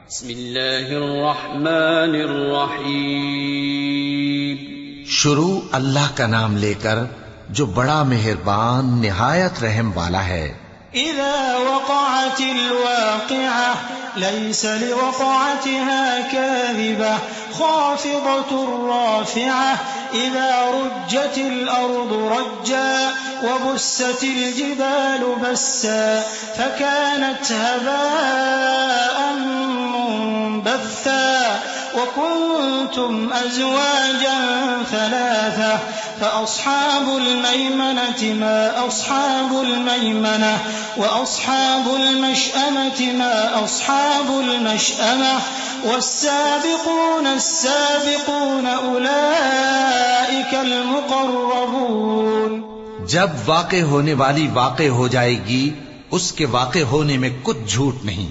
बिस्मिल्लाहिर्रहमानिर्रहीम। शुरू अल्लाह का नाम लेकर जो बड़ा मेहरबान निहायत रहम वाला है। इज़ा वक़अतिल वाक़िअह लैसा लिवक़अतिहा काज़िबह ख़ाफ़िदतुर राफ़िअह इज़ा रुज्जतिल अर्दु रज्जा वबुस्सतिल जिबालु बस्सा फकानत हबाअन मुंबत्था वकुंतुम अज़वाजन थलाथा फ़अस्हाबुल मैमनति मा अस्हाबुल मैमनह वअस्हाबुल मशअमति मा अस्हाबुल मशअमह वस्साबिक़ून अस्साबिक़ून उलाइकल मुक़र्रबून। जब वाक़े होने वाली वाक़े हो जाएगी, उसके वाक़े होने में कुछ झूठ नहीं।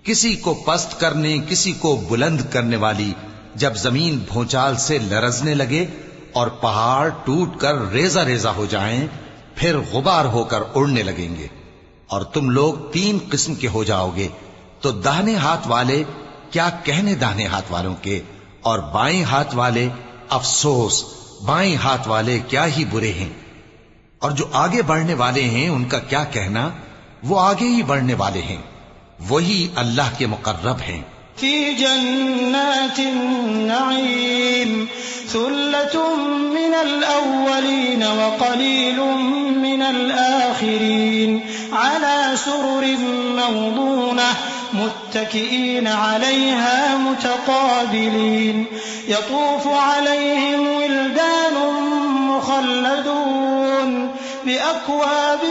किसी को पस्त करने, किसी को बुलंद करने वाली जब जमीन भूचाल से लरजने लगे और पहाड़ टूटकर रेजा रेजा हो जाएं, फिर गुबार होकर उड़ने लगेंगे और तुम लोग 3 किस्म के हो जाओगे, तो दाहिने हाथ वाले क्या कहने दाहिने हाथ वालों के, और बाएं हाथ वाले अफसोस बाएं हाथ वाले क्या ही बुरे हैं। और जो आगे बढ़ने वाले हैं उनका क्या कहना, वो आगे ही बढ़ने वाले हैं, वही अल्लाह के मुकर्रब हैं। फी जन्नातिन नईम सुल्लतुम मिनल अव्वलीन व कलीलुम मिनल आखिरीन अला सुरुरिन मौदूनह मुत्तकिईन अलैहा मुतकाबिलीन यतूफु अलैहिम विल्दानुम मुखल्लदून बिअक्वाब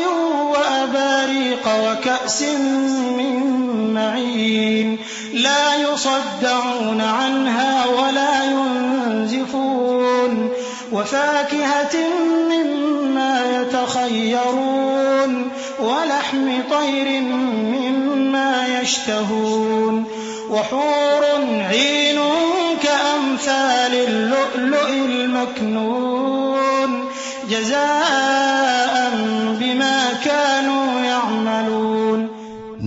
व अबारीक़ व कअसिन मिन मईन ला युसद्दऊन अन्हा वला युनज़िफून वफ़ाकिहतिन मिम्मा यतख़य्यरून वलहमि तैरिन मिम्मा यश्तहून वहूरुन ईनुन कअम्सालिल लुअ्लुइल मकनून जज़ाअन बिमा कानू यअमलून।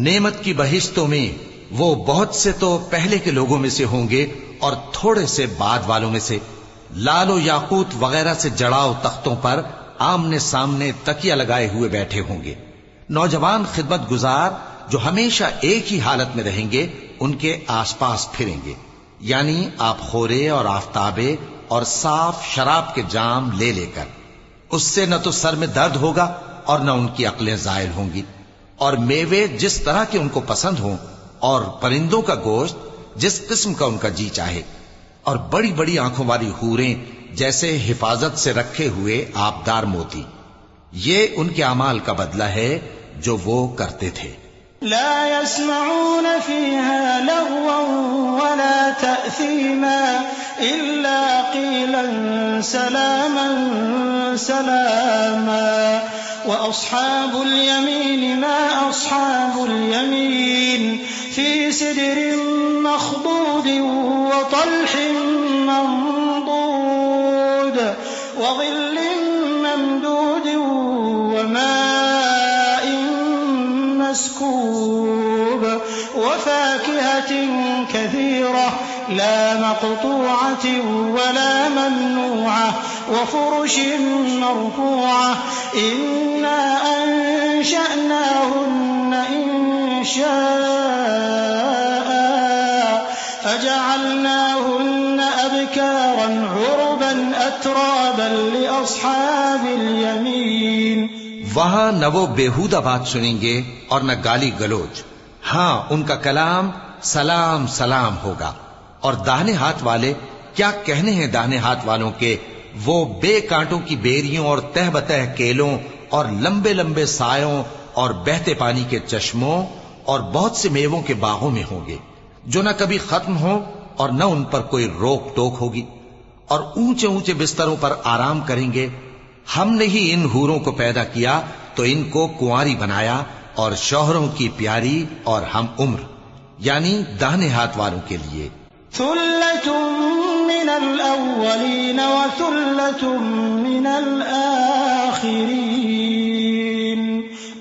नेमत की बहिश्तों में वो बहुत से तो पहले के लोगों में से होंगे और थोड़े से बाद वालों में से। लालो याकूत वगैरह से जड़ाव तख्तों पर आमने सामने तकिया लगाए हुए बैठे होंगे। नौजवान खिदमत गुजार जो हमेशा एक ही हालत में रहेंगे, उनके आसपास फिरेंगे, यानी आप खोरे और आफ्ताबे और साफ शराब के जाम ले लेकर। उससे न तो सर में दर्द होगा और न उनकी अक्लें जायल होंगी, और मेवे जिस तरह के उनको पसंद हों, और परिंदों का गोश्त जिस किस्म का उनका जी चाहे, और बड़ी बड़ी आंखों वाली हूरें जैसे हिफाजत से रखे हुए आबदार मोती। ये उनके अमाल का बदला है जो वो करते थे। ला यस्मऊन फीहा लग़वन वला तअसीमा इल्ला क़ीलन सलामन सलामा व अस्हाबुल यमीन मा अस्हाबुल यमीन फी सिदरिन मख़दूदिन व तल्हिन मंदूद व ज़िल्लिन ममदूदिन व माइन मस्कूब व फ़ाकिहतिन कसीरह ला मक़तूअतिन वला ममनूअह व फ़ुरुशिन मरफ़ूअह इन्ना अंशअनाहुन्न इंशाअ फजअलनाहुन्न अबकारन उरबन अतराबन लिअस्हाबिल यमीन। वहां न वो बेहुदा बात सुनेंगे और न गाली गलोच। हां, उनका कलाम सलाम सलाम होगा। और दाहिने हाथ वाले क्या कहने हैं दाहिने हाथ वालों के, वो बेकांटों की बेरियों और तह बतह केलों और लंबे लंबे सायों और बहते पानी के चश्मों और बहुत से मेवों के बागों में होंगे, जो न कभी खत्म हो और न उन पर कोई रोक टोक होगी, और ऊंचे ऊंचे बिस्तरों पर आराम करेंगे। हमने ही इन हूरों को पैदा किया तो इनको कुंवारी बनाया, और शौहरों की प्यारी और हम उम्र, यानी दाहिने हाथ वालों के लिए। सुल्लतुम मिनल अव्वलीन व सुल्लतुम मिनल आखिरीन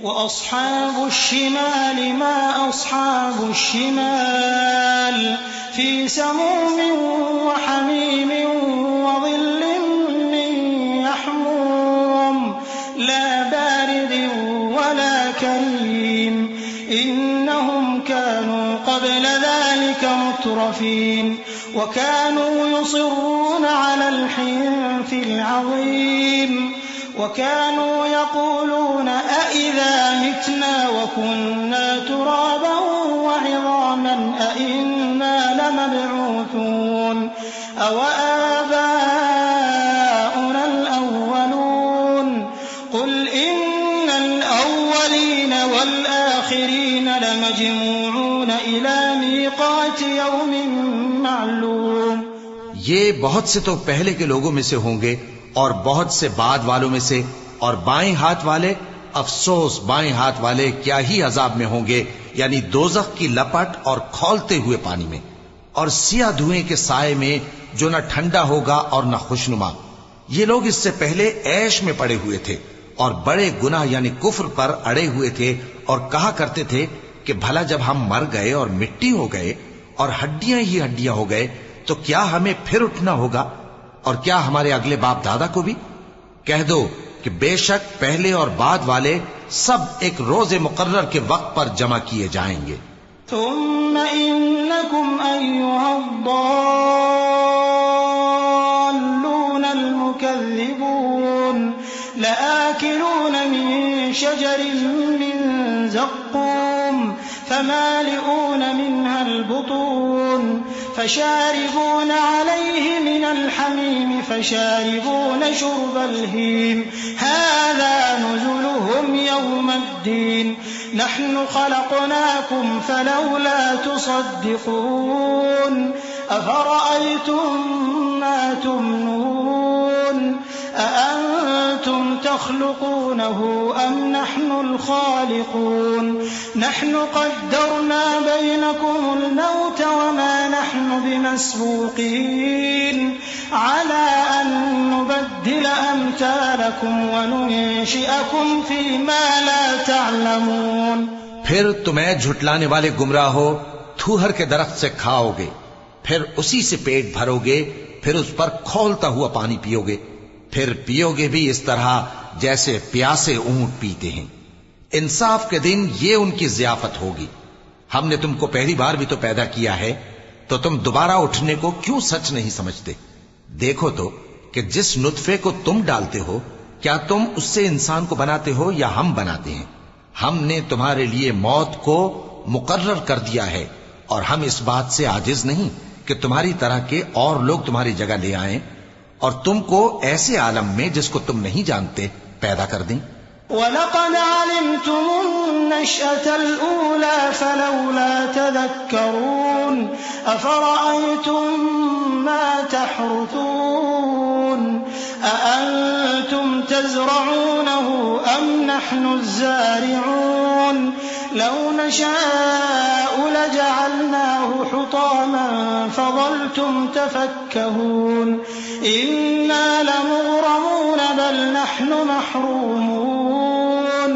व अस्हाबुश शिमाल मा अस्हाबुश शिमाल फी समूम व हमीम व ज़िल्लिन मिन यहमूम ला बारिद व ला करीम इन्नहुम कानू क़ब्ल ज़ालिक मुत्रफीन व कानू युसिर्रून अलल हिन्थिल अज़ीम وكانوا يقولون أإذا متنا وكنا ترابا وعظاما أإنا لمبعوثون أوآباؤنا الأولون قل إن الأولين والآخرين لمجموعون إلى ميقات يوم معلوم। ये बहुत से तो पहले के लोगों में से होंगे और बहुत से बाद वालों में से, और बाएं हाथ वाले, अफसोस बाएं हाथ वाले क्या ही अजाब में होंगे, यानी दोजख की लपट और खौलते हुए पानी में, और सिया धुएं के साए में जो न ठंडा होगा और न खुशनुमा। ये लोग इससे पहले ऐश में पड़े हुए थे और बड़े गुनाह यानी कुफ्र पर अड़े हुए थे, और कहा करते थे कि भला जब हम मर गए और मिट्टी हो गए और हड्डियां ही हड्डियां हो गए तो क्या हमें फिर उठना होगा, और क्या हमारे अगले बाप दादा को भी? कह दो कि बेशक पहले और बाद वाले सब एक रोजे मुकर्रर के वक्त पर जमा किए जाएंगे। थुम्म इन्नकुम अय्युहद्दाल्लून अल-मुकज़्ज़िबून लआकिलून मिन शजरिन मिन ज़क़्क़ूम फमालिऊन मिनहा अल-बुतून فشاربون عليه من الحميم فشاربون شرب الهيم هذا نزلهم يوم الدين نحن خلقناكم فلولا تصدقون أفرأيتم ما تمنون أأنتم تخلقونه أم نحن الخالقون نحن قدرنا بينكم الموت وما نحن بمسبوقين على أن نبدل أمثالكم وننشئكم فيما لا تعلمون। फिर तुम्हें झुटलाने वाले गुमराह हो थूहर के दरख्त से खाओगे, फिर उसी से पेट भरोगे, फिर उस पर खौलता हुआ पानी पियोगे, फिर पियोगे भी इस तरह जैसे प्यासे ऊंट पीते हैं। इंसाफ के दिन ये उनकी ज़ियाफत होगी। हमने तुमको पहली बार भी तो पैदा किया है, तो तुम दोबारा उठने को क्यों सच नहीं समझते? देखो तो कि जिस नुत्फे को तुम डालते हो क्या तुम उससे इंसान को बनाते हो या हम बनाते हैं? हमने तुम्हारे लिए मौत को मुकर्रर कर दिया है, और हम इस बात से आजिज नहीं कि तुम्हारी तरह के और लोग तुम्हारी जगह ले आएं और तुमको ऐसे आलम में जिसको तुम नहीं जानते पैदा कर दें। वलक़द अलिमतुमुन नश्अतल ऊला फलौला तज़क्करून अफ़रअयतुम मा तहरुथून अअंतुम तज़रऊनहु अम नहनुज़्ज़ारिऊन लौ नशाअ लजअलनाहु हुतामन फज़ल्तुम तफक्कहून इन्ना लमुग़रमून बल नहनु महरूमून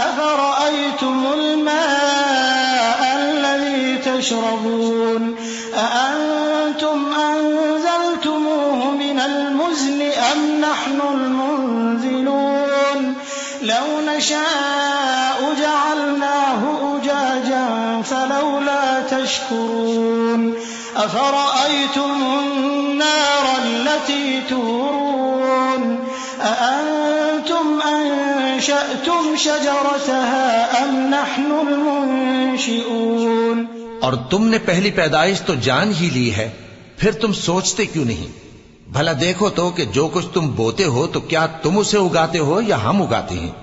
अफ़रअयतुमुल माअ अल्लज़ी तशरबून अअंतुम अंज़लतमूहु मिनल मुज़्नि अम नहनुल मुनज़िलून लौ नशाअ जअलनाहु उजाजन फलौला तशकुरून अफ़रअयतुम النار التي تورون أأنتم أنشأتم شجرتها أم نحن المنشئون। और तुमने पहली पैदाइश तो जान ही ली है, फिर तुम सोचते क्यों नहीं? भला देखो तो कि जो कुछ तुम बोते हो तो क्या तुम उसे उगाते हो या हम उगाते हैं?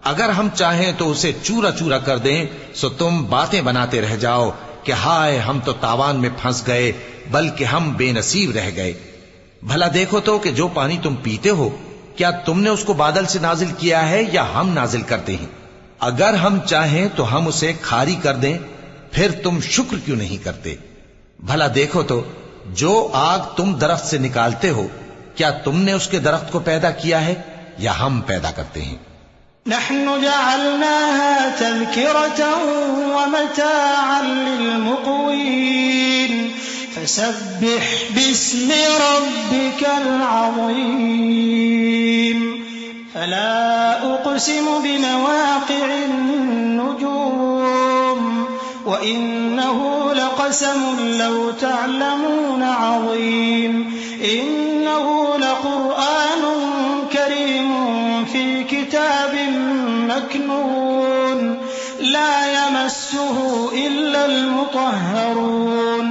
अगर हम चाहें तो उसे चूरा चूरा कर दें, सो तुम बातें बनाते रह जाओ कि हाय हम तो तावान में फंस गए, बल्कि हम बेनसीब रह गए। भला देखो तो कि जो पानी तुम पीते हो क्या तुमने उसको बादल से नाजिल किया है या हम नाजिल करते हैं? अगर हम चाहें तो हम उसे खारी कर दें, फिर तुम शुक्र क्यों नहीं करते? भला देखो तो जो आग तुम दरख्त से निकालते हो क्या तुमने उसके दरख्त को पैदा किया है या हम पैदा करते हैं? नहनु जअलनाहा तज़किरतन व मताअन लिलमुक़वीन फसब्बिह बिस्मि रब्बिकल अज़ीम फला उक़सिमु बिमवाक़िअन नुजूम व इन्नहु लक़समुन लौ तअलमून अज़ीम इन्नहु लक़ुरआनुन करीमुन फ़ी किताबिन मकनून ला यमस्सुहु इल्लल मुतहहरून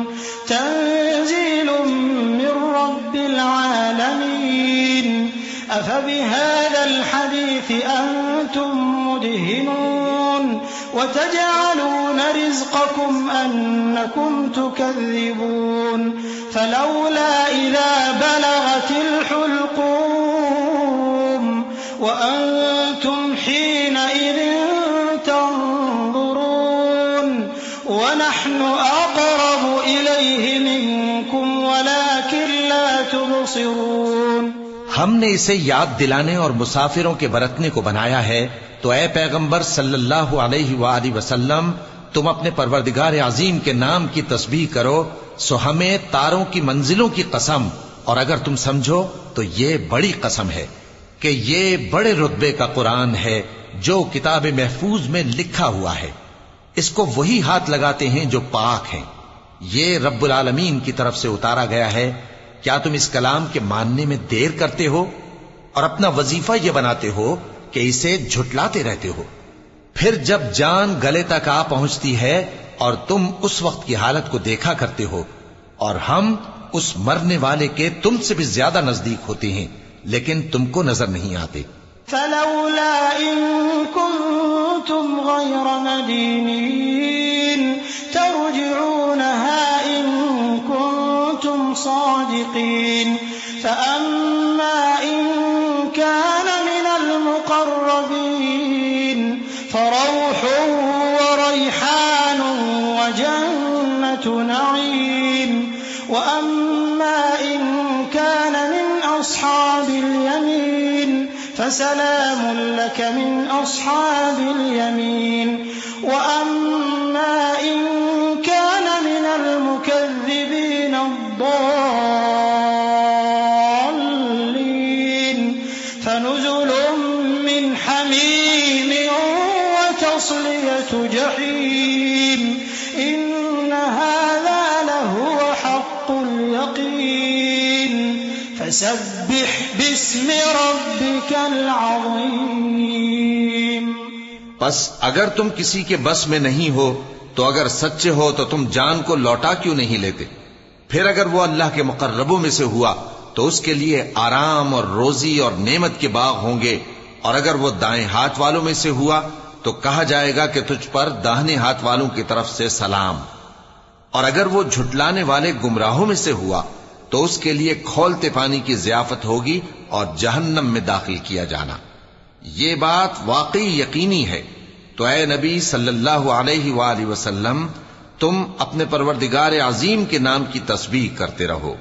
तंज़ीलुम मिर रब्बिल आलमीन अफ़बिहाज़ल हदीथि अंतुम मुदहिनून वतजअलून रिज़्क़कुम अन्नकुम तुकज़्ज़िबून फलौला इज़ा बलगतिल हुल्क़ूम वअंतुम हीनइज़िन तंज़ुरून वनहनु अक़रबु इलैहि मिनकुम वलाकिन ला तुबसिरून। हमने इसे याद दिलाने और मुसाफिरों के बरतने को बनाया है, तो ए पैगंबर सल्लल्लाहु अलैहि वसल्लम, तुम अपने परवरदिगार अजीम के नाम की तस्बीह करो, सो हमें तारों की मंजिलों की कसम, और अगर तुम समझो तो ये बड़ी कसम है कि ये बड़े रुतबे का कुरान है जो किताब महफूज में लिखा हुआ है। इसको वही हाथ लगाते हैं जो पाक हैं। ये रब्बुल आलमीन की तरफ से उतारा गया है। क्या तुम इस कलाम के मानने में देर करते हो और अपना वजीफा यह बनाते हो कि इसे झुटलाते रहते हो? फिर जब जान गले तक आ पहुंचती है और तुम उस वक्त की हालत को देखा करते हो, और हम उस मरने वाले के तुमसे भी ज्यादा नजदीक होते हैं, लेकिन तुमको नजर नहीं आते। फलौला इन कुंतुम गैर मदीनीन तर्जिऊनहा इन कुंतुम सादिकीन फअम्मा इन कान मिनल मुक़र्रबीन फरौहुन व रैहानुन व जन्नतु नईम व अम्मा इन कान मिन अस्हाबिल यमीन फसलामुन लक मिन अस्हाबिल यमीन व अम्मा इन कान मिनल मुकज़्ज़िबीन अद्दाल्लीन फनुज़ुलुम मिन हमीम व तस्लियतु जहीम इन्न हाज़ा लहुव हक़्क़ुल यक़ीन फसब्बिह बिस्मि रब्बिकल अज़ीम। बस अगर तुम किसी के बस में नहीं हो, तो अगर सच्चे हो तो तुम जान को लौटा क्यों नहीं लेते? फिर अगर वो अल्लाह के मुकर्रबों में से हुआ तो उसके लिए आराम और रोजी और नेमत के बाग होंगे, और अगर वो दाएं हाथ वालों में से हुआ तो कहा जाएगा कि तुझ पर दाहिने हाथ वालों की तरफ से सलाम, और अगर वो झुटलाने वाले गुमराहों में से हुआ तो उसके लिए खौलते पानी की ज़ियाफत होगी और जहन्नम में दाखिल किया जाना। ये बात वाकई यकीनी है। तो ए नबी सल्लल्लाहु अलैहि वसल्लम, तुम अपने परवरदिगार अजीम के नाम की तस्बीह करते रहो।